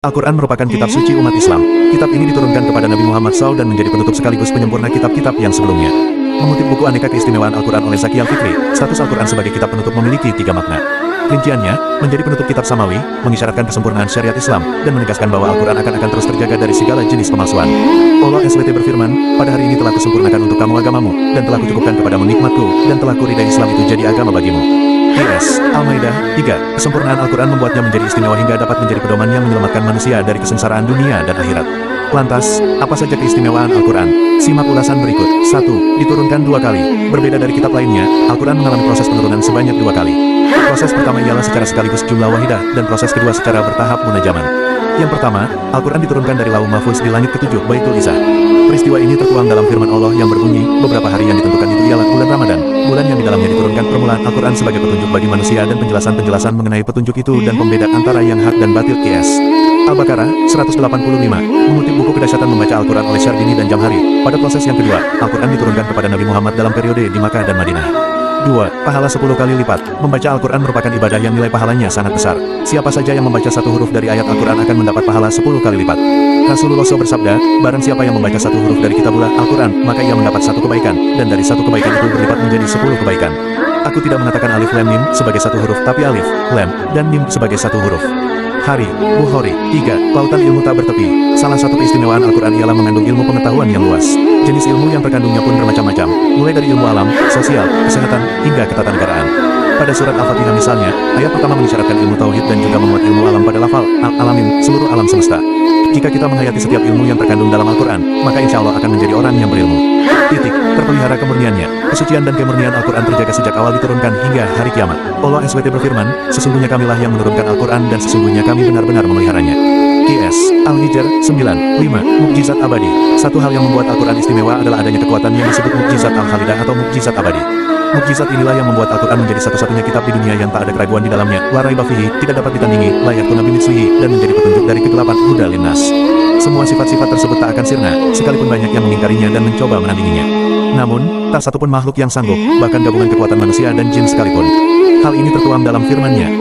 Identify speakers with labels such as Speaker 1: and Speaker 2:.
Speaker 1: Al-Quran merupakan kitab suci umat Islam. Kitab ini diturunkan kepada Nabi Muhammad SAW dan menjadi penutup sekaligus penyempurna kitab-kitab yang sebelumnya. Mengutip buku Aneka Keistimewaan Al-Quran oleh Zaki Al-Fikri, status Al-Quran sebagai kitab penutup memiliki 3 makna. Rinciannya, menjadi penutup kitab samawi, mengisyaratkan kesempurnaan syariat Islam, dan menegaskan bahwa Al-Quran akan terus terjaga dari segala jenis pemalsuan. Allah SWT berfirman, pada hari ini telah kusempurnakan untuk kamu agamamu, dan telah kucukupkan kepadamu nikmatku, dan telah kuridai Islam itu jadi agama bagimu. IS. Al-Maidah 3. Kesempurnaan Al-Quran membuatnya menjadi istimewa hingga dapat menjadi pedoman yang menyelamatkan manusia dari kesengsaraan dunia dan akhirat. Lantas, apa saja keistimewaan Al-Quran? Simak ulasan berikut. 1. Diturunkan 2 kali. Berbeda dari kitab lainnya, Al-Quran mengalami proses penurunan sebanyak 2 kali. Proses pertama ialah secara sekaligus jumlah wahidah, dan proses kedua secara bertahap munajaman. Yang pertama, Al-Quran diturunkan dari Lauh Mahfuz di langit ke-7 Baitul Izzah. Peristiwa ini tertuang dalam firman Allah yang berbunyi, beberapa hari yang ditentukan itu ialah bulan Ramadan, bulan yang di dalamnya diturunkan permulaan Al-Quran sebagai petunjuk bagi manusia dan penjelasan-penjelasan mengenai petunjuk itu dan pembeda antara yang hak dan batil. QS. Al-Baqarah 185. Mengutip buku Kedahsyatan Membaca Al-Quran oleh Syarbini dan Jamhari, pada proses yang kedua, Al-Quran diturunkan kepada Nabi Muhammad dalam periode di Makkah dan Madinah. 2. Pahala 10 kali lipat. Membaca Al-Quran merupakan ibadah yang nilai pahalanya sangat besar. Siapa saja yang membaca satu huruf dari ayat Al-Quran akan mendapat pahala 10 kali lipat. Rasulullah SAW bersabda, barang siapa yang membaca satu huruf dari kitabullah Al-Quran, maka ia mendapat 1 kebaikan, dan dari 1 kebaikan itu berlipat menjadi 10 kebaikan. Aku tidak mengatakan alif lam mim sebagai 1 huruf, tapi alif, lam, dan mim sebagai 1 huruf. Hari, Bukhari. 3. Lautan ilmu tak bertepi. Salah satu keistimewaan Al-Quran ialah mengandung ilmu pengetahuan yang luas. Jenis ilmu yang terkandungnya pun bermacam-macam, mulai dari ilmu alam, sosial, kesehatan, hingga ketatanegaraan. Pada surat Al-Fatihah misalnya, ayat pertama mengisyaratkan ilmu tauhid dan juga memuat ilmu alam pada lafal Al-Alamin, seluruh alam semesta. Jika kita menghayati setiap ilmu yang terkandung dalam Al-Quran, maka insya Allah akan menjadi orang yang berilmu. Terpelihara kemurniannya. Kesucian dan kemurnian Al-Quran terjaga sejak awal diturunkan hingga hari kiamat. Allah SWT berfirman, sesungguhnya kamilah yang menurunkan Al-Quran dan sesungguhnya kami benar-benar memeliharanya. QS. Al-Hijr 9. 5. Mukjizat abadi. Satu hal yang membuat Al-Quran istimewa adalah adanya kekuatan yang disebut mukjizat Al-Khalidah atau mukjizat abadi. Mukjizat inilah yang membuat Al-Quran menjadi satu-satunya kitab di dunia yang tak ada keraguan di dalamnya, la raiba fihi, tidak dapat ditandingi, la yakuna bimitslihi, dan menjadi petunjuk dari kegelapan huda linnas. Semua sifat-sifat tersebut tak akan sirna, sekalipun banyak yang mengingkarinya dan mencoba menandinginya. Namun, tak satupun makhluk yang sanggup, bahkan gabungan kekuatan manusia dan jin sekalipun. Hal ini tertuang dalam firman-Nya,